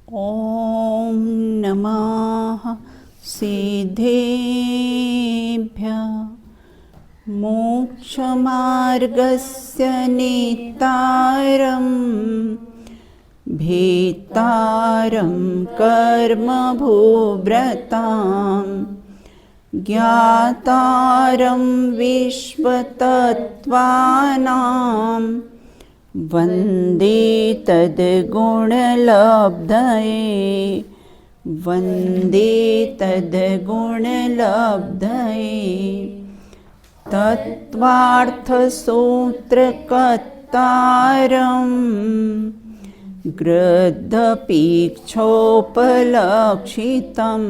ॐ नमः सिद्धेभ्यः मोक्षमार्गस्य नेतारं भेतारं कर्मभूव्रतां ज्ञातारं विश्वतत्त्वानां वन्दे तद्गुणलब्धये वन्दे तद्गुणलब्धये तत्त्वार्थसूत्रकर्तारं गृद्धपीक्षोपलक्षितं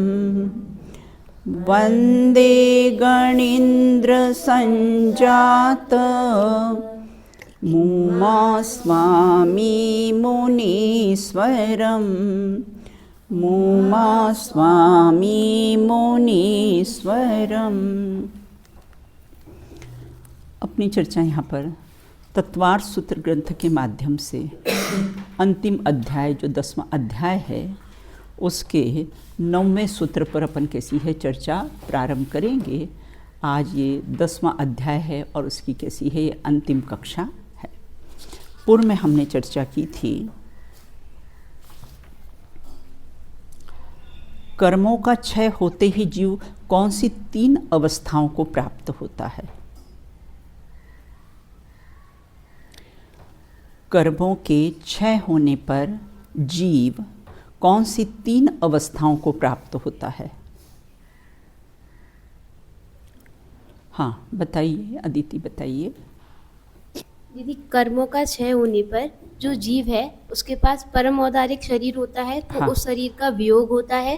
वन्दे गणीन्द्रसञ्जात मुमा स्वामी मुनीश्वरं मुमा स्वामी मुनीश्वरम्। अपनी चर्चा यहाँ पर तत्वार्थ सूत्र ग्रंथ के माध्यम से अंतिम अध्याय जो 10वां अध्याय है उसके 9वें सूत्र पर अपन कैसी है चर्चा प्रारंभ करेंगे। आज ये 10वां अध्याय है और उसकी कैसी है ये अंतिम कक्षा है। पूर्व में हमने चर्चा की थी कर्मों का क्षय होते ही जीव कौन सी 3 अवस्थाओं को प्राप्त होता है। कर्मों के क्षय होने पर जीव कौन सी 3 अवस्थाओं को प्राप्त होता है। हाँ बताइए, अदिति बताइए। यदि कर्मों का क्षय होने पर जो जीव है उसके पास परम औदारिक शरीर होता है तो उस शरीर का वियोग होता है।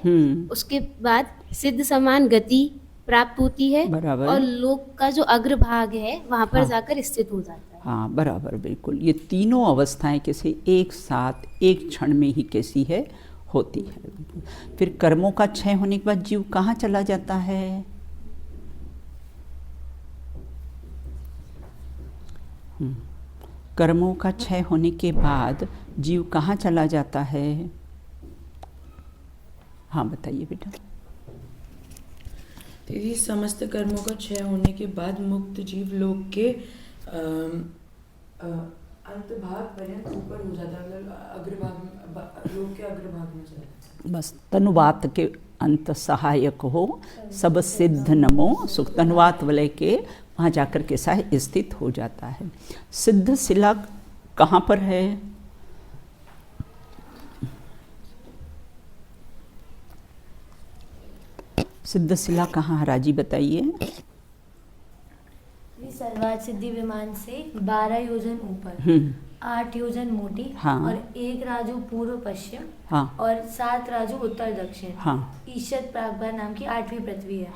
उसके बाद सिद्ध समान गति प्राप्त होती है और लोक का जो अग्रभाग है वहाँ पर जाकर स्थित हो जाता है। हाँ बराबर, बिल्कुल। ये तीनों अवस्थाएं कैसे एक साथ एक क्षण में ही कैसी है होती है। फिर कर्मों का क्षय होने के बाद जीव कहाँ चला जाता है। कर्मों का क्षय होने के बाद जीव कहाँ चला जाता है। हाँ बताइए बेटा। यदि समस्त कर्मों का क्षय होने के बाद मुक्त जीव लोक के अंतभाग पर्यंत ऊपर हो जाता है, मतलब अग्रभाग लोक के अग्रभाग में जाता है। बस तनुवात के अंत सहायक हो सब सिद्ध नमो सुख, तनुवात वलय के वहाँ जाकर कैसा है स्थित हो जाता है। सिद्ध शिला कहाँ पर है। सिद्ध शिला कहाँ, राजी बताइए। सर्वार्थ सिद्धि विमान से 12 योजन ऊपर, 8 योजन मोटी और 1 राजू पूर्व पश्चिम और 7 राजू उत्तर दक्षिण ईशत प्रागभार नाम की 8वीं पृथ्वी है,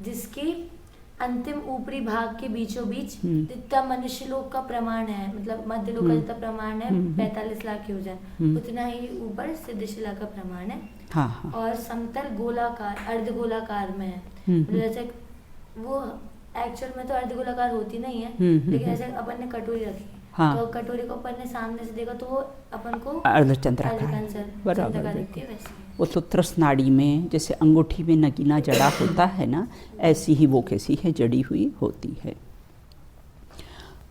जिसके अंतिम ऊपरी भाग के बीचों बीच जितना मनुष्य लोक का प्रमाण है, मतलब मध्य लोक का जितना प्रमाण है 45 लाख योजन, उतना ही ऊपर सिद्धशिला का प्रमाण है। और समतल गोलाकार अर्धगोलाकार में है। जैसे वो एक्चुअल में तो अर्धगोलाकार होती नहीं है, लेकिन ऐसे अपन ने कटोरी रखी तो कटोरी को अपन ने सामने से देखा तो वो अपन को अर्धचंद्राकार दिखती है। वो तो त्रस नाड़ी में जैसे अंगूठी में नगीना जड़ा होता है ना, ऐसी ही वो कैसी है जड़ी हुई होती है।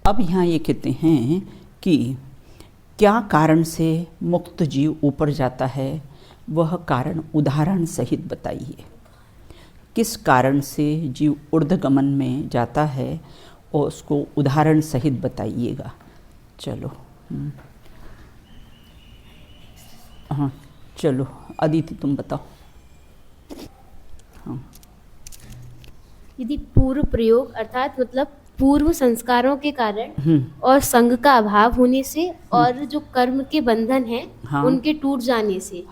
अब यहाँ ये कहते हैं कि क्या कारण से मुक्त जीव ऊपर जाता है, वह कारण उदाहरण सहित बताइए। किस कारण से जीव ऊर्ध्वगमन में जाता है और उसको उदाहरण सहित बताइएगा। चलो हाँ चलो अदिति तुम बताओ। हाँ यदि पूर्व प्रयोग अर्थात मतलब पूर्व संस्कारों के कारण और संग का अभाव होने से और जो कर्म के बंधन हैं उनके टूट जाने से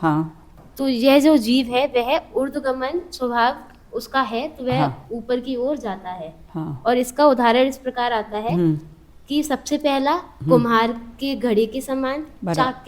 तो यह जो जीव है वह ऊर्ध्वगमन स्वभाव उसका है, तो वह ऊपर की ओर जाता है। और इसका उदाहरण इस प्रकार आता है कि सबसे पहला कुम्हार के घड़े के समान, चाक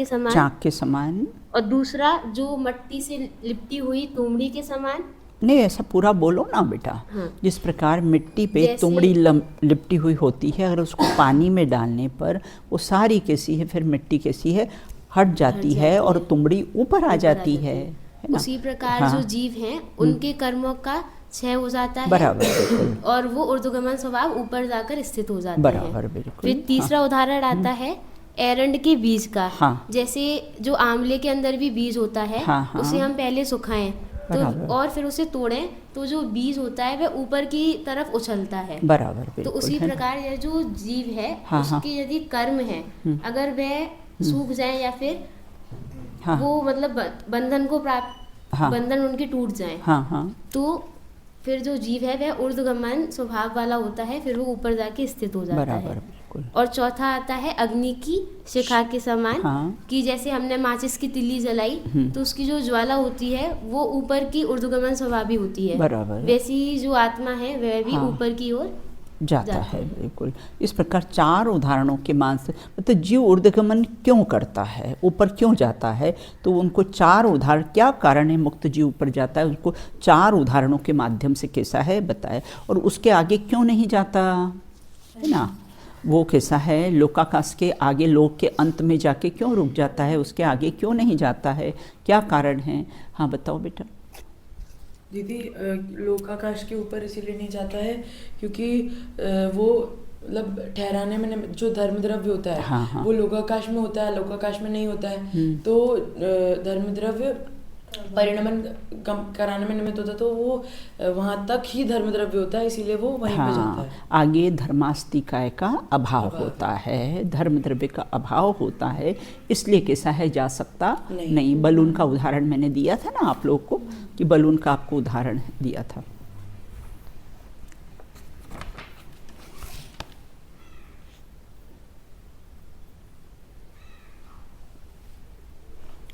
के समान, और दूसरा जो मिट्टी से लिपटी हुई तुमड़ी के समान। नहीं ऐसा पूरा बोलो ना बेटा। जिस प्रकार मिट्टी पे तुमड़ी लिपटी हुई होती है, अगर उसको पानी में डालने पर वो सारी कैसी है, फिर मिट्टी कैसी है हट जाती है और तुमड़ी ऊपर आ जाती है ना? उसी प्रकार हाँ। जो जीव हैं उनके कर्मों का क्षय हो जाता है, बराबर, बिल्कुल। और वो ऊर्ध्वगमन स्वभाव ऊपर जाकर स्थित हो जाते हैं। बराबर, बिल्कुल। फिर तीसरा उदाहरण आता है एरंड के बीज का। हाँ। जैसे जो आंवले के अंदर भी बीज होता है, हाँ, हाँ। उसे हम पहले सुखाएं तो बराबर। और फिर उसे तोड़ें तो जो बीज होता है वह ऊपर की तरफ उछलता है। बराबर, तो बिल्कुल, उसी है ना? प्रकार यह जो जीव है हाँ, हाँ। उसके यदि कर्म है, अगर वह सूख जाए या फिर हाँ। वो मतलब बंधन को प्राप्त, हाँ। बंधन उनके टूट जाए, हाँ, हाँ। तो फिर जो जीव है वह ऊर्ध्वगमन स्वभाव वाला होता है, फिर वो ऊपर जाके स्थित हो जाता बराबर, है। बिल्कुल। और चौथा आता है अग्नि की शिखा के समान। हाँ। कि जैसे हमने माचिस की तिल्ली जलाई तो उसकी जो ज्वाला होती है वो ऊपर की ऊर्ध्वगमन स्वभावी होती है, बराबर। वैसी ही जो आत्मा है वह भी हाँ। ऊपर की ओर जाता है, बिल्कुल। इस प्रकार 4 उदाहरणों के मान से मतलब जीव ऊर्ध्वगमन क्यों करता है, ऊपर क्यों जाता है, तो उनको 4 उदाहरण, क्या कारण है मुक्त जीव ऊपर जाता है, उसको 4 उदाहरणों के माध्यम से कैसा है बताया। और उसके आगे क्यों नहीं जाता, है ना? वो कैसा है, लोकाकाश के आगे, लोक के अंत में जाके क्यों रुक जाता है, उसके आगे क्यों नहीं जाता है, क्या कारण है? हाँ बताओ बेटा। दीदी, लोकाकाश के ऊपर इसीलिए नहीं जाता है क्योंकि वो मतलब ठहराने में जो धर्म द्रव्य होता है, हाँ, हाँ। वो लोकाकाश में होता है, लोकाकाश में नहीं होता है। तो धर्म द्रव्य परिणमन कराने में निमित्त होता है, तो वो वहाँ तक ही धर्म द्रव्य होता है, इसीलिए वो वहीं पे जाता है। आगे धर्मास्तिकाय का अभाव होता है, धर्म द्रव्य का अभाव होता है, इसलिए कैसा है जा सकता नहीं। बलून का उदाहरण मैंने दिया था ना आप लोग को, कि बलून का आपको उदाहरण दिया था।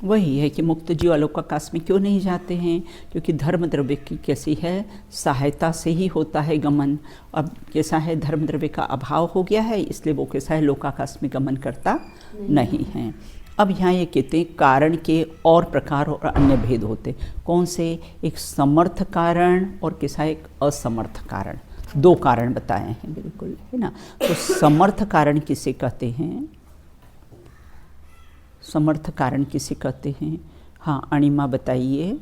वही है कि मुक्त जीव अलोकाकाश में क्यों नहीं जाते हैं, क्योंकि धर्म द्रव्य की कैसी है, सहायता से ही होता है गमन। अब कैसा है, धर्म द्रव्य का अभाव हो गया है, इसलिए वो कैसा है, लोकाकाश में गमन करता नहीं है। अब यहाँ ये कहते हैं कारण के और प्रकार और अन्य भेद होते, कौन से, एक समर्थ कारण और कैसा एक असमर्थ कारण, 2 कारण बताए हैं, बिल्कुल, है ना। तो समर्थ कारण किसे कहते हैं, समर्थ कारण किसे कहते हैं? हाँ अणिमा बताइए।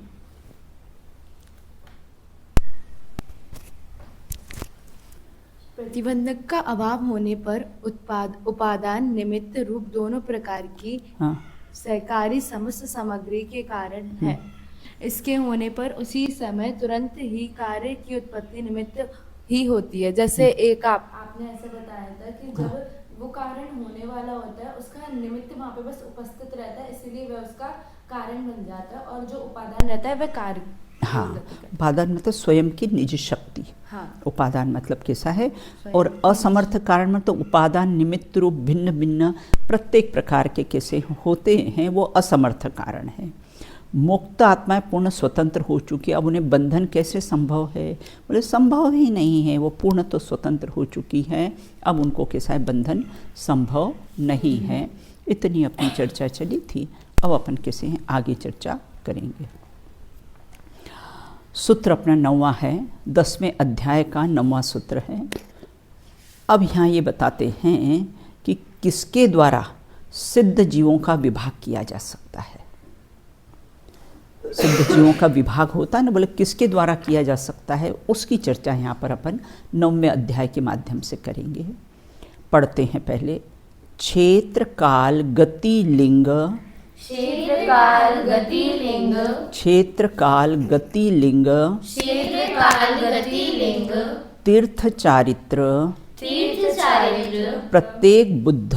प्रतिबंधक का अभाव होने पर उपादान निमित्त रूप दोनों प्रकार की सहकारी समस्त सामग्री के कारण है। इसके होने पर उसी समय तुरंत ही कार्य की उत्पत्ति निमित्त ही होती है। जैसे एक आपने ऐसा बताया था कि जब वो कारण होने वाला होता है उसका निमित्त वहाँ पे बस उपस्थित रहता है, इसीलिए वह उसका कारण बन जाता है, और जो उपादान रहता है वह कार्य। हाँ, उपादान मतलब स्वयं की निज शक्ति। हाँ। उपादान मतलब कैसा है, और असमर्थ कारण में तो उपादान निमित्त रूप भिन्न भिन्न प्रत्येक प्रकार के कैसे होते हैं, वो असमर्थ कारण है। मुक्त आत्माएं पूर्ण स्वतंत्र हो चुकी, अब उन्हें बंधन कैसे संभव है, बोले संभव ही नहीं है, वो पूर्ण तो स्वतंत्र हो चुकी है, अब उनको कैसा है, बंधन संभव नहीं है। इतनी अपनी चर्चा चली थी, अब अपन कैसे हैं आगे चर्चा करेंगे। सूत्र अपना 9वां है, 10वें अध्याय का 9वां सूत्र है। अब यहाँ ये बताते हैं कि किसके द्वारा सिद्ध जीवों का विभाग किया जा सकता है। सिद्ध जीवों का विभाग होता है ना, बोले किसके द्वारा किया जा सकता है, उसकी चर्चा यहाँ पर अपन 9वें अध्याय के माध्यम से करेंगे। पढ़ते हैं पहले। क्षेत्र काल गति लिंग, क्षेत्र काल गति लिंग, क्षेत्र काल गति लिंग, क्षेत्र काल गति लिंग, तीर्थ चारित्र, तीर्थ चारित्र, प्रत्येक बुद्ध,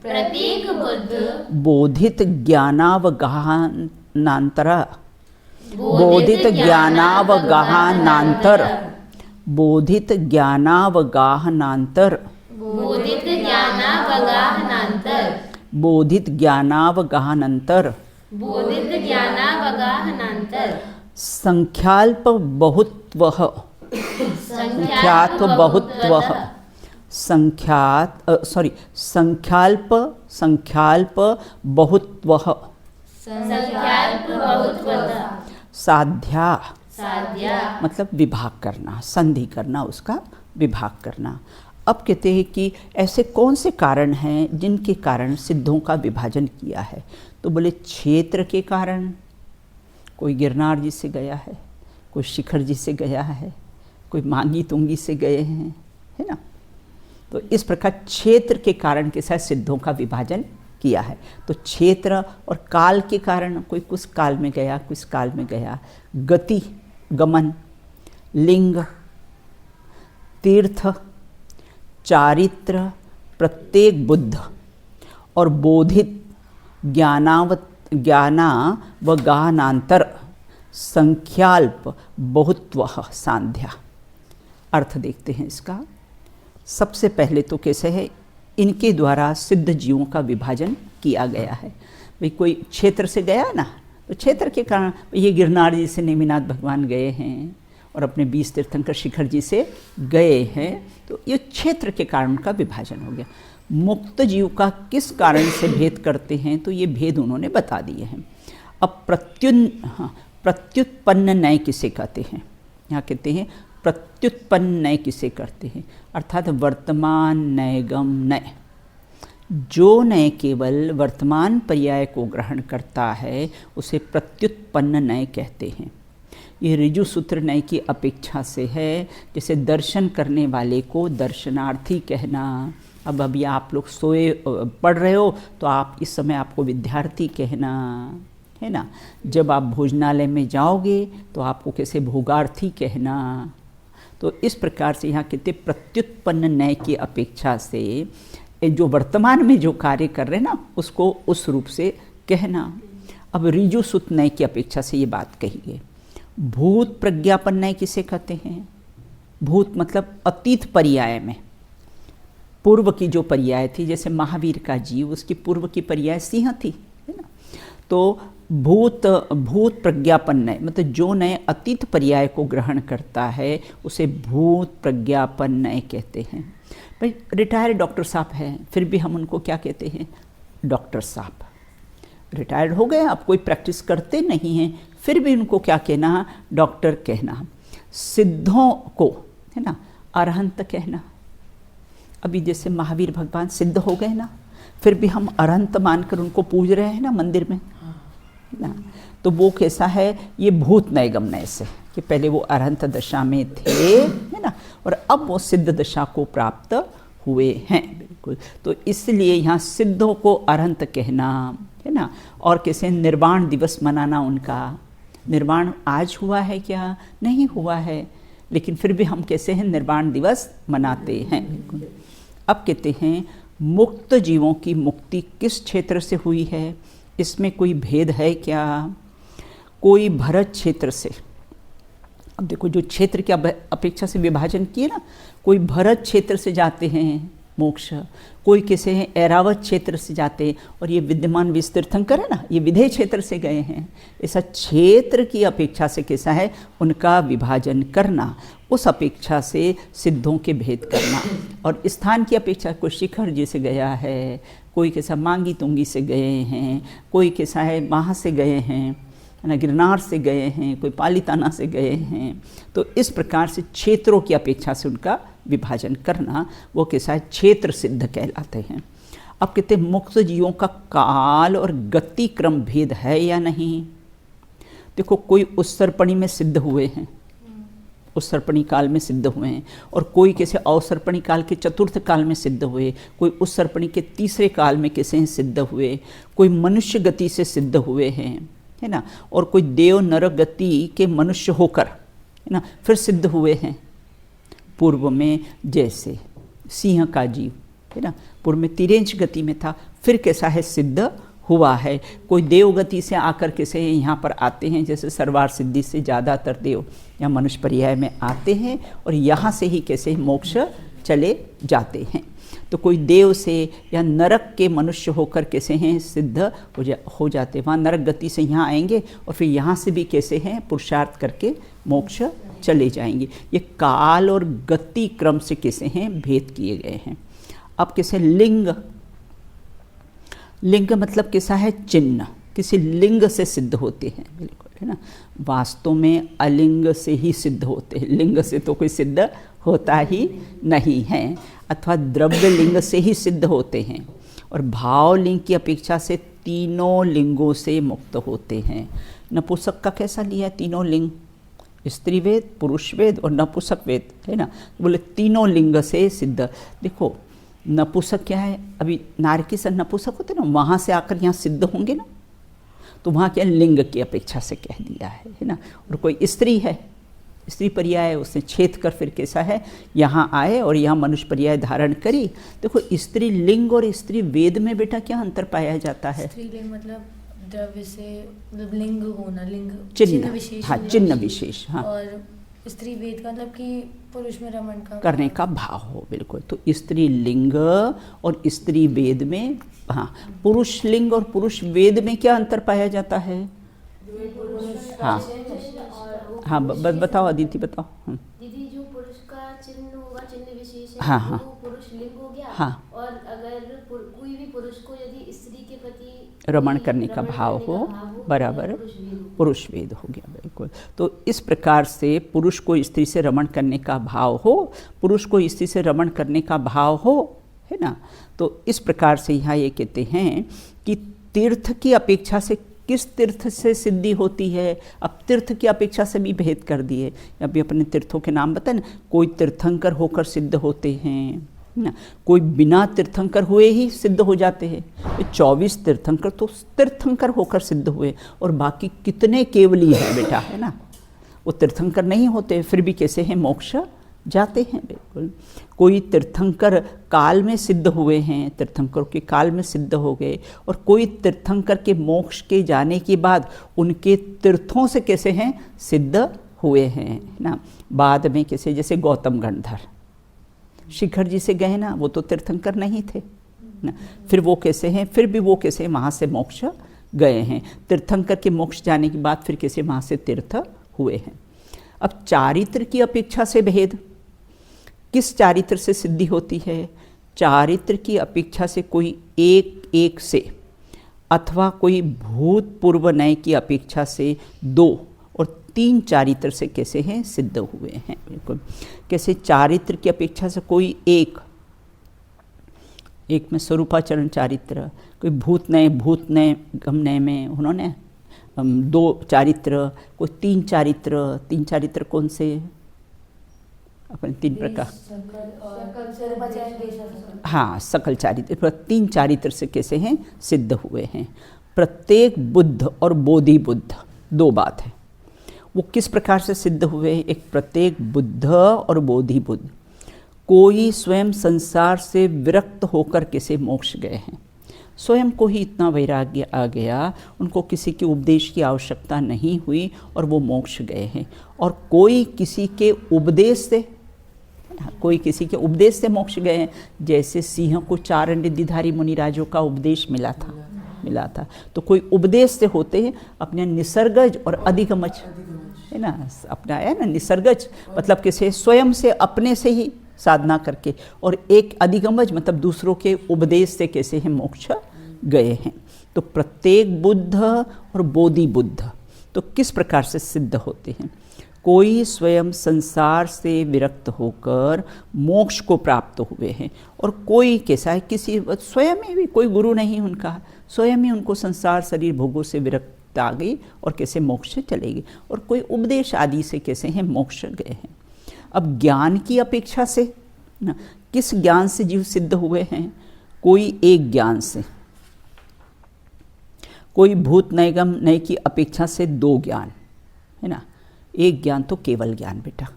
प्रत्येक बुद्ध, बोधित ज्ञानावगाहनांतर, बोधित ज्ञानावगाहनांतर, बोधित ज्ञानावगाहनांतर, बोधित ज्ञानावगाहनांतर, बोधित ज्ञानावगाहनांतर, बोधित ज्ञानावगाहनांतर, संख्याल्प बहुत्वः, संख्यात बहुत्वः, संख्याल्प बहुत्वः, संख्याल्प बहुत्वः, साध्या, साध्या मतलब विभाग करना, संधि करना, उसका विभाग करना। अब कहते हैं कि ऐसे कौन से कारण हैं जिनके कारण सिद्धों का विभाजन किया है, तो बोले क्षेत्र के कारण, कोई गिरनार जी से गया है, कोई शिखर जी से गया है, कोई मांगी तुंगी से गए हैं, है ना। तो इस प्रकार क्षेत्र के कारण के साथ सिद्धों का विभाजन किया है। तो क्षेत्र और काल के कारण, कोई कुछ काल में गया, कुछ काल में गया। गति, गमन, लिंग, तीर्थ, चारित्र, प्रत्येक बुद्ध और बोधित, ज्ञानावगाहनांतर, संख्याल्प, बहुत्वः, सांध्या। अर्थ देखते हैं इसका। सबसे पहले तो कैसे है, इनके द्वारा सिद्ध जीवों का विभाजन किया गया है। भाई कोई क्षेत्र से गया ना, तो क्षेत्र के कारण ये गिरनार जी से नेमिनाथ भगवान गए हैं और अपने 20 तीर्थंकर शिखर जी से गए हैं, तो ये क्षेत्र के कारण का विभाजन हो गया। मुक्त जीव का किस कारण से भेद करते हैं, तो ये भेद उन्होंने बता दिए हैं। अब प्रत्युत्पन्न नय किसे कहते हैं, यहाँ कहते हैं प्रत्युत्पन्न नय किसे करते हैं, अर्थात वर्तमान नयगम नय। जो नय केवल वर्तमान पर्याय को ग्रहण करता है उसे प्रत्युत्पन्न नय कहते हैं। ये ऋजु सूत्र नय की अपेक्षा से है, जैसे दर्शन करने वाले को दर्शनार्थी कहना। अब अभी आप लोग सोए पढ़ रहे हो तो आप इस समय आपको विद्यार्थी कहना, है ना। जब आप भोजनालय में जाओगे तो आपको कैसे भोगार्थी कहना। तो इस प्रकार से यहाँ कहते प्रत्युत्पन्न नय की अपेक्षा से जो वर्तमान में जो कार्य कर रहे हैं ना उसको उस रूप से कहना। अब ऋजु सुत नय की अपेक्षा से ये बात कही है। भूत प्रज्ञापन नय किसे कहते हैं, भूत मतलब अतीत पर्याय में, पूर्व की जो पर्याय थी, जैसे महावीर का जीव, उसकी पूर्व की पर्याय सिंह थी, है ना। तो भूत प्रज्ञापन नय मतलब जो नय अतीत पर्याय को ग्रहण करता है उसे भूत प्रज्ञापन नय कहते हैं। भाई रिटायर्ड डॉक्टर साहब हैं, फिर भी हम उनको क्या कहते हैं, डॉक्टर साहब। रिटायर्ड हो गए, अब कोई प्रैक्टिस करते नहीं हैं, फिर भी उनको क्या कहना, डॉक्टर कहना। सिद्धों को, है ना, अरहंत कहना। अभी जैसे महावीर भगवान सिद्ध हो गए ना, फिर भी हम अरहंत मानकर उनको पूज रहे हैं ना मंदिर में, ना। तो वो कैसा है, ये भूत नयगम नय से, कि पहले वो अरहंत दशा में थे, है ना, और अब वो सिद्ध दशा को प्राप्त हुए हैं, बिल्कुल। तो इसलिए यहाँ सिद्धों को अरहंत कहना, है ना। और कैसे निर्वाण दिवस मनाना उनका। निर्वाण आज हुआ है क्या, नहीं हुआ है, लेकिन फिर भी हम कैसे हैं, निर्वाण दिवस मनाते हैं, बिल्कुल। अब कहते हैं मुक्त जीवों की मुक्ति किस क्षेत्र से हुई है, इसमें कोई भेद है क्या। कोई भरत क्षेत्र से, अब देखो जो क्षेत्र की अपेक्षा से विभाजन किए ना, कोई भरत क्षेत्र से जाते हैं मोक्ष, कोई कैसे हैं ऐरावत क्षेत्र से जाते हैं, और ये विद्यमान 20 तीर्थंकर है ना, ये विधेय क्षेत्र से गए हैं। ऐसा क्षेत्र की अपेक्षा से कैसा है, उनका विभाजन करना, उस अपेक्षा से सिद्धों के भेद करना। और स्थान की अपेक्षा, कोई शिखर जी से गया है, कोई कैसा मांगी तुंगी से गए हैं, कोई कैसा है वहाँ से गए हैं, ना गिरनार से गए हैं, कोई पालीताना से गए हैं। तो इस प्रकार से क्षेत्रों की अपेक्षा से उनका विभाजन करना, वो कैसा है, क्षेत्र सिद्ध कहलाते हैं। अब कहते हैं मुक्त जीवों का काल और गति क्रम भेद है या नहीं। देखो कोई उत्सर्पणी में सिद्ध हुए हैं, उत्सर्पणी काल में सिद्ध हुए हैं, और कोई कैसे अवसर्पणी काल के चतुर्थ काल में सिद्ध हुए, कोई उत्सर्पणी के तीसरे काल में कैसे सिद्ध हुए, कोई मनुष्य गति से सिद्ध हुए हैं, है ना, और कोई देव नर गति के मनुष्य होकर, है ना, फिर सिद्ध हुए हैं। पूर्व में जैसे सिंह का जीव, है ना, पूर्व में तिरेंच गति में था, फिर कैसा है, सिद्ध हुआ है। कोई देव गति से आकर कैसे यहाँ पर आते हैं, जैसे सर्वार सिद्धि से ज़्यादातर देव या मनुष्य पर्याय में आते हैं, और यहाँ से ही कैसे मोक्ष चले जाते हैं। तो कोई देव से या नरक के मनुष्य होकर कैसे हैं, सिद्ध हो जाते हैं। वहाँ नरक गति से यहाँ आएंगे और फिर यहाँ से भी कैसे हैं, पुरुषार्थ करके मोक्ष चले जाएंगे। ये काल और गति क्रम से कैसे हैं, भेद किए गए हैं। अब कैसे लिंग, लिंग मतलब कैसा है, चिन्ह, किसी लिंग से सिद्ध होते हैं, बिल्कुल, है ना। वास्तव में अलिंग से ही सिद्ध होते हैं, लिंग से तो कोई सिद्ध होता ही नहीं है, अथवा द्रव्य लिंग से ही सिद्ध होते हैं। और भाव लिंग की अपेक्षा से तीनों लिंगों से मुक्त होते हैं। नपुंसक का कैसा लिया है? तीनों लिंग, स्त्री वेद, पुरुष वेद और नपुंसक वेद, है ना। बोले तीनों लिंग से सिद्ध। देखो नपुंसक क्या है, अभी नारकीस नपुंसक होते ना, वहाँ से आकर यहाँ सिद्ध होंगे ना, तो वहाँ क्या लिंग की अपेक्षा से कह दिया है ना। और कोई स्त्री है, स्त्री पर्याय, उसने छेद कर फिर कैसा है यहाँ आए और यहाँ मनुष्य पर्याय धारण करी। देखो स्त्री लिंग और स्त्री वेद में बेटा क्या अंतर पाया जाता है? स्त्रीलिंग मतलब द्रव्य से, मतलब लिंग होना, लिंग चिन्ह विशेष, हाँ चिन्ह विशेष, हाँ। और स्त्री वेद का मतलब कि पुरुष में रमण का करने का भाव हो, बिल्कुल। तो स्त्री लिंग और स्त्री वेद में, हाँ पुरुष लिंग और पुरुष वेद में क्या अंतर पाया जाता है? हाँ हाँ बताओ अदिति बताओ। दीदी जो पुरुष का चिन्ह होगा, चिन्ह विशेष है, हाँ हाँ वो पुरुष लिंग हो गया। हाँ। और अगर कोई भी पुरुष को यदि स्त्री के प्रति रमण करने का भाव हो, बराबर पुरुष वेद हो गया, बिल्कुल। तो इस प्रकार से पुरुष को स्त्री से रमण करने का भाव हो, पुरुष को स्त्री से रमण करने का भाव हो, है ना। तो इस प्रकार से यहाँ ये कहते हैं कि तीर्थ की अपेक्षा से, किस तीर्थ से सिद्धि होती है? अब तीर्थ की अपेक्षा से भी भेद कर दिए। अभी अपने तीर्थों के नाम बताए ना, कोई तीर्थंकर होकर सिद्ध होते हैं ना, कोई बिना तीर्थंकर हुए ही सिद्ध हो जाते हैं। 24 तीर्थंकर तो तीर्थंकर होकर सिद्ध हुए, और बाकी कितने केवली है बेटा, है ना, वो तीर्थंकर नहीं होते फिर भी कैसे हैं, मोक्ष जाते हैं, बिल्कुल। कोई तीर्थंकर काल में सिद्ध हुए हैं, तीर्थंकर के काल में सिद्ध हो गए, और कोई तीर्थंकर के मोक्ष के जाने के बाद उनके तीर्थों से कैसे हैं, सिद्ध हुए हैं ना। बाद में कैसे, जैसे गौतम गंधर शिखर जी से गए ना, वो तो तीर्थंकर नहीं थे ना, फिर वो कैसे हैं, फिर भी वो कैसे वहाँ से मोक्ष गए हैं। तीर्थंकर के मोक्ष जाने के बाद फिर कैसे वहाँ से तीर्थ हुए हैं। अब चारित्र की अपेक्षा से भेद, किस चारित्र से सिद्धि होती है? चारित्र की अपेक्षा से कोई एक से, अथवा कोई भूतपूर्व नय की अपेक्षा से 2 और 3 चारित्र से कैसे हैं, सिद्ध हुए हैं, बिल्कुल। कैसे चारित्र की अपेक्षा से कोई एक में स्वरूपाचरण चारित्र, कोई भूत नय गमनय में उन्होंने 2 चारित्र, कोई 3 चारित्र कौन से? अपन 3 प्रकार, हाँ सकल चारित्र, 3 चारित्र से कैसे हैं, सिद्ध हुए हैं। प्रत्येक बुद्ध और बोधि बुद्ध 2 बात है, वो किस प्रकार से सिद्ध हुए? एक प्रत्येक बुद्ध और बोधि बुद्ध कोई स्वयं संसार से विरक्त होकर कैसे मोक्ष गए हैं। स्वयं को ही इतना वैराग्य आ गया, उनको किसी के उपदेश की आवश्यकता नहीं हुई और वो मोक्ष गए हैं। और कोई किसी के उपदेश से मोक्ष गए हैं, जैसे सिंह को 4 निधिधारी मुनिराजों का उपदेश मिला था। तो कोई उपदेश से होते हैं, अपने निसर्गज और अधिगमज, है ना, अपना है ना निसर्गज मतलब कैसे, स्वयं से अपने से ही साधना करके, और एक अधिगमज मतलब दूसरों के उपदेश से कैसे हैं मोक्ष गए हैं। तो प्रत्येक बुद्ध और बोधि बुद्ध तो किस प्रकार से सिद्ध होते हैं? कोई स्वयं संसार से विरक्त होकर मोक्ष को प्राप्त हुए हैं, और कोई कैसा है, किसी स्वयं में भी कोई गुरु नहीं उनका, स्वयं ही उनको संसार शरीर भोगों से विरक्त आ गई और कैसे मोक्ष चलेगी, और कोई उपदेश आदि से कैसे हैं मोक्ष गए हैं। अब ज्ञान की अपेक्षा से ना, किस ज्ञान से जीव सिद्ध हुए हैं? कोई एक ज्ञान से, कोई भूत नैगम नय की अपेक्षा से 2 ज्ञान, है ना। एक ज्ञान तो केवल ज्ञान बेटा,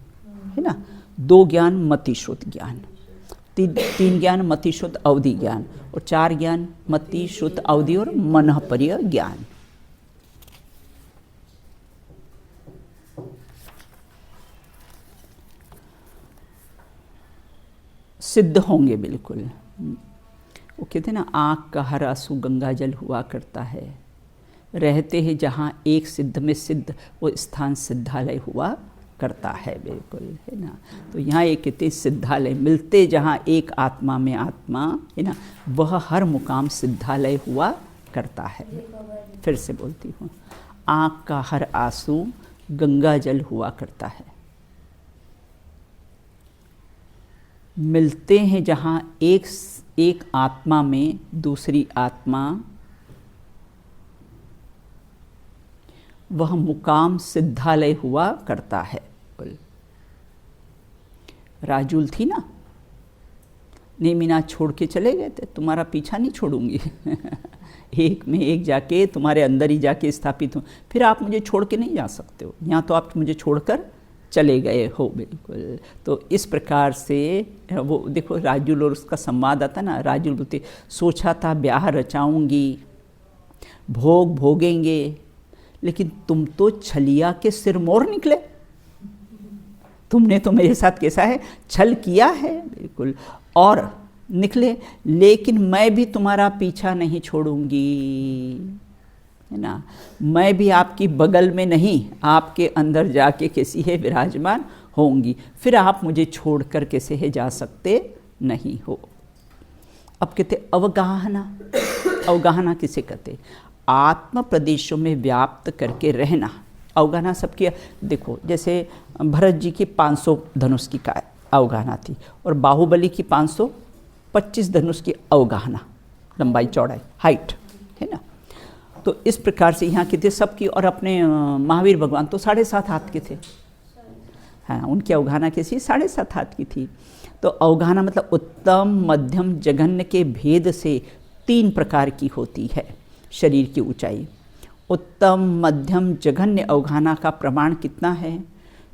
है ना, 2 ज्ञान मतिश्रुत ज्ञान, 3 ज्ञान मतिश्रुत अवधि ज्ञान, और 4 ज्ञान मतिश्रुत अवधि और मनःपर्य ज्ञान। सिद्ध होंगे बिल्कुल। वो कहते हैं ना, आँख का हर आंसू गंगा जल हुआ करता है, रहते हैं जहाँ एक सिद्ध में सिद्ध, वो स्थान सिद्धालय हुआ करता है, बिल्कुल, है ना। तो यहाँ एक कहते सिद्धालय, मिलते जहाँ एक आत्मा में आत्मा, है ना, वह हर मुकाम सिद्धालय हुआ करता है। फिर से बोलती हूँ, आँख का हर आंसू गंगा जल हुआ करता है, मिलते हैं जहाँ एक आत्मा में दूसरी आत्मा वह मुकाम सिद्धालय हुआ करता है। राजुल थी ना, नेमिना छोड़ के चले गए थे, तुम्हारा पीछा नहीं छोड़ूंगी एक में एक जाके तुम्हारे अंदर ही जाके स्थापित हूँ, फिर आप मुझे छोड़ के नहीं जा सकते हो, यहाँ तो आप मुझे छोड़कर चले गए हो। बिल्कुल। तो इस प्रकार से वो देखो राजुल और उसका संवाद आता ना, राजुल बोलते सोचा था ब्याह रचाऊंगी, भोग भोगेंगे, लेकिन तुम तो छलिया के सिरमौर निकले, तुमने तो मेरे साथ कैसा है छल किया है। बिल्कुल। और निकले, लेकिन मैं भी तुम्हारा पीछा नहीं छोड़ूंगी, है ना, मैं भी आपकी बगल में नहीं, आपके अंदर जाके कैसी है विराजमान होंगी, फिर आप मुझे छोड़कर कैसे है जा सकते नहीं हो। अब कहते अवगाहना, अवगाहना किसे कहते, आत्म प्रदेशों में व्याप्त करके रहना। अवगाहना सबकी, देखो जैसे भरत जी की 500 धनुष की का अवगाहना थी और बाहुबली की 525 धनुष की अवगाहना, लंबाई चौड़ाई हाइट, है ना। तो इस प्रकार से यहाँ के थे सबकी, और अपने महावीर भगवान तो 7.5 हाथ के थे, हाँ, उनकी अवगाहना कैसी 7.5 हाथ की थी। तो अवगाहना मतलब उत्तम मध्यम जघन्य के भेद से 3 प्रकार की होती है शरीर की ऊंचाई। उत्तम मध्यम जघन्य अवगाहना का प्रमाण कितना है,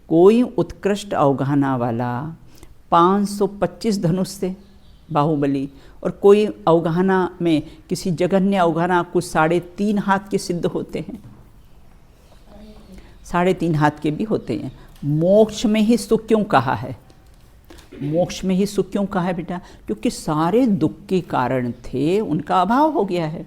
कोई उत्कृष्ट अवगाहना वाला 525 धनुष से बाहुबली, और कोई अवगाहना में किसी जघन्य अवगाहना कुछ 3.5 हाथ के सिद्ध होते हैं, 3.5 हाथ के भी होते हैं। मोक्ष में ही सुख क्यों कहा है, मोक्ष में ही सुख क्यों कहा है बेटा, क्योंकि सारे दुख के कारण थे उनका अभाव हो गया है।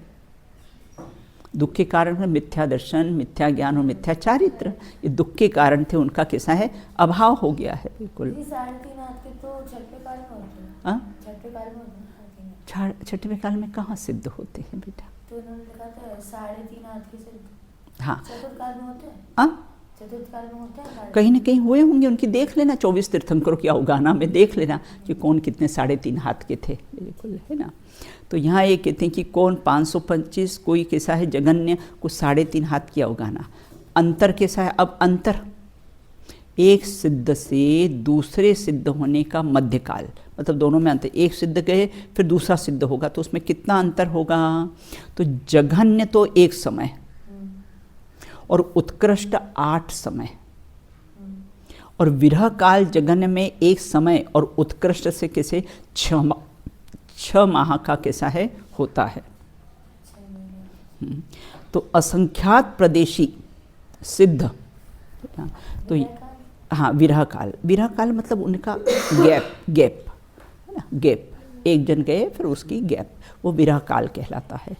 दुख के कारण है मिथ्या दर्शन, मिथ्या ज्ञान और मिथ्या चारित्र, ये दुख के कारण थे, उनका कैसा है अभाव हो गया है। बिल्कुल। 3.5 हाथ के तो छठवें काल में होते हैं। छठवें काल में होते हैं। छठवें काल में कहाँ सिद्ध होते हैं बेटा, तो उन्होंने लिखा था 3.5 हाथ के सिद्ध। हाँ, चतुर्थ काल में होते हैं। चतुर्थ काल में होते हैं, कहीं ना कहीं हुए होंगे, उनकी देख लेना 24 तीर्थंकरों की अवगाहना में देख लेना कि कौन कितने 3.5 हाथ के थे। बिल्कुल, है ना। तो यहाँ ये कहते हैं कि कौन 525, कोई कैसा है जघन्य, कुछ 3.5 हाथ की अवगाहना। अंतर कैसा है, अब अंतर एक सिद्ध से दूसरे सिद्ध होने का मध्यकाल, मतलब दोनों में अंतर, एक सिद्ध गए फिर दूसरा सिद्ध होगा, तो उसमें कितना अंतर होगा, तो जघन्य तो 1 समय और उत्कृष्ट 8 समय, और विरह काल जघन्य में 1 समय और उत्कृष्ट से कैसे 6 माह का कैसा है होता है। तो असंख्यात प्रदेशी सिद्ध, तो हाँ विरह काल, विरह काल मतलब उनका गैप है ना, गैप, एक जन गए फिर उसकी गैप, वो विरह काल कहलाता है।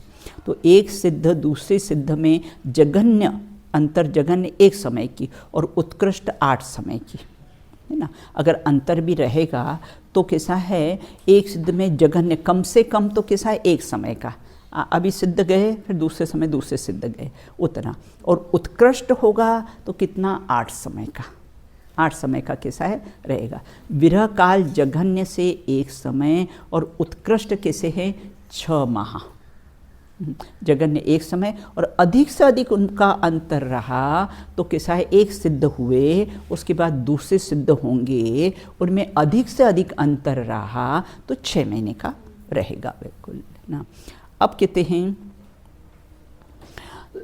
तो एक सिद्ध दूसरे सिद्ध में जघन्य अंतर, जघन्य 1 समय की और उत्कृष्ट 8 समय की, है ना। अगर अंतर भी रहेगा तो कैसा है, एक सिद्ध में जघन्य कम से कम तो कैसा है 1 समय का, अभी सिद्ध गए फिर दूसरे समय दूसरे सिद्ध गए उतना, और उत्कृष्ट होगा तो कितना 8 समय का, 8 समय का कैसा है रहेगा। विरह काल जघन्य से 1 समय और उत्कृष्ट कैसे है 6 माह, जघन्य 1 समय और अधिक से अधिक उनका अंतर रहा तो कैसा है, एक सिद्ध हुए उसके बाद दूसरे सिद्ध होंगे, उनमें अधिक से अधिक अंतर रहा तो 6 महीने का रहेगा। बिल्कुल ना। अब कहते हैं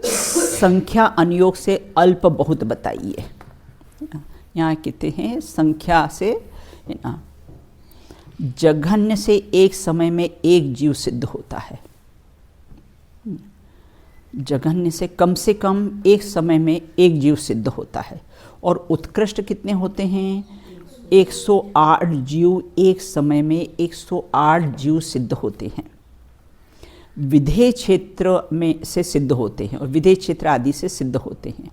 संख्या अनुयोग से अल्प बहुत बताइए। यहाँ कहते हैं संख्या से ना, जघन्य से 1 समय में 1 जीव सिद्ध होता है, जघन्य से कम 1 समय में 1 जीव सिद्ध होता है, और उत्कृष्ट कितने होते हैं 108 जीव, 1 समय में 108 जीव सिद्ध होते हैं। विधेय क्षेत्र में से सिद्ध होते हैं और विधेय क्षेत्र आदि से सिद्ध होते हैं।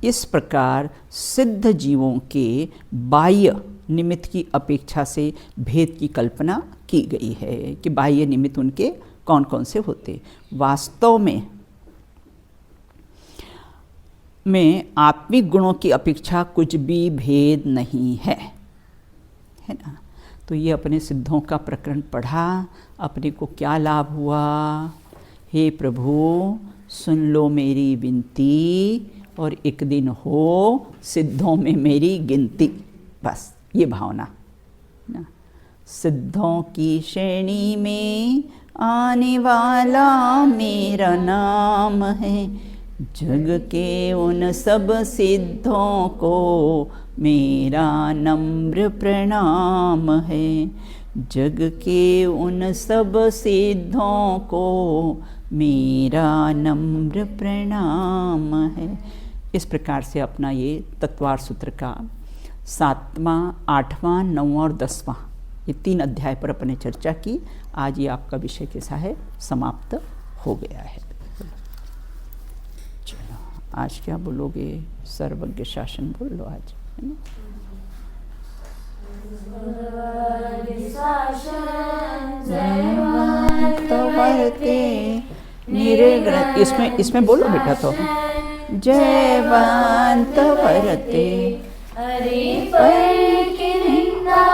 इस प्रकार सिद्ध जीवों के बाह्य निमित्त की अपेक्षा से भेद की कल्पना की गई है कि बाह्य निमित्त उनके कौन कौन से होते। वास्तव में आत्मिक गुणों की अपेक्षा कुछ भी भेद नहीं है ना। तो ये अपने सिद्धों का प्रकरण पढ़ा, अपने को क्या लाभ हुआ, हे प्रभु सुन लो मेरी विनती और एक दिन हो सिद्धों में मेरी गिनती। बस ये भावना ना, सिद्धों की श्रेणी में आने वाला मेरा नाम है। जग के उन सब सिद्धों को मेरा नम्र प्रणाम है। जग के उन सब सिद्धों को मेरा नम्र प्रणाम है। इस प्रकार से अपना ये तत्वार सूत्र का 7वां, 8वां, 9वां और 10वां ये 3 अध्याय पर अपने चर्चा की। आज ये आपका विषय कैसा है, समाप्त हो गया है। चलो आज क्या बोलोगे? सर्वज्ञ शासन बोल लो आज, है ना? इसमें बोलो बेटा तो जयवंत वरते हरि पर की निंदा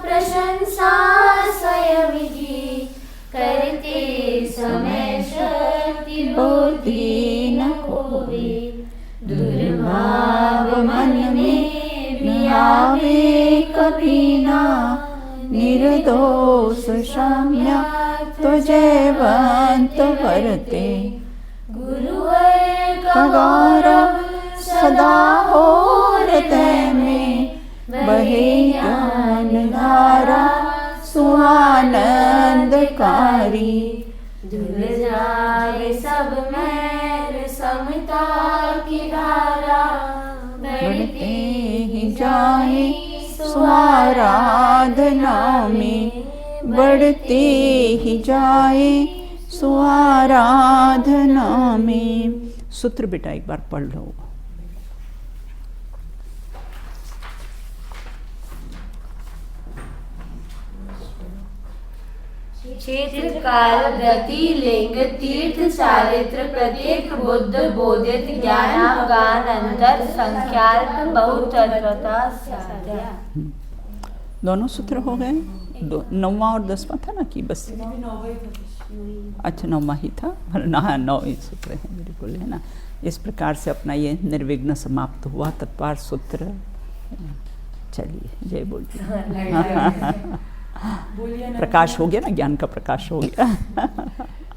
प्रशंसा स्वयं ही करते समय शक्ति बुद्धि न खोवे। दुर्भाव मन में भी आवे कभी ना निर्दोष क्षम्य तो जयवंत वरते। गुरुवर का गौरव सदा हो हृदय में बहे ज्ञान धारा सुआनंदकारी। धुल जाए सब मैल समता की धारा बढ़ते ही जाए स्वाराधना में। बढ़ते ही जाए स्वाराधना में। सूत्र बेटा एक बार पढ़ लो। क्षेत्र काल गति लिंग तीर्थ चारित्र प्रत्येक बुद्ध बोधित ज्ञान गान अंतर संख्यार्थ बहुतत्वता साध्या। दोनों सूत्र हो गए। 9वां और 10वां था ना कि बस? अच्छा 9वां ही था ना, 9 ही सूत्र हैं बिल्कुल, है ना। इस प्रकार से अपना ये निर्विघ्न समाप्त हुआ तत्वार सूत्र। चलिए जय बोलिए। प्रकाश हो गया ना, ज्ञान का प्रकाश हो गया।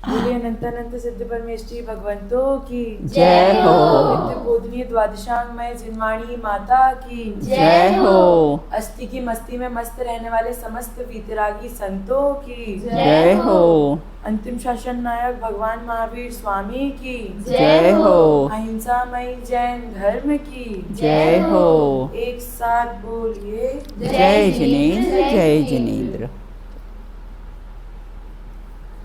बोलिए अनंतानंत सिद्ध परमेष्ठी भगवंतों की जय हो। नित्य बोधनीय द्वादशांगमय जिनवाणी माता की जय हो। अस्थि की मस्ती में मस्त रहने वाले समस्त वीतरागी संतों की जय हो। अंतिम शासन नायक भगवान महावीर स्वामी की जय हो। अहिंसामयी जैन धर्म की जय हो। एक साथ बोलिए जय जिनेंद्र, जय जिनेंद्र।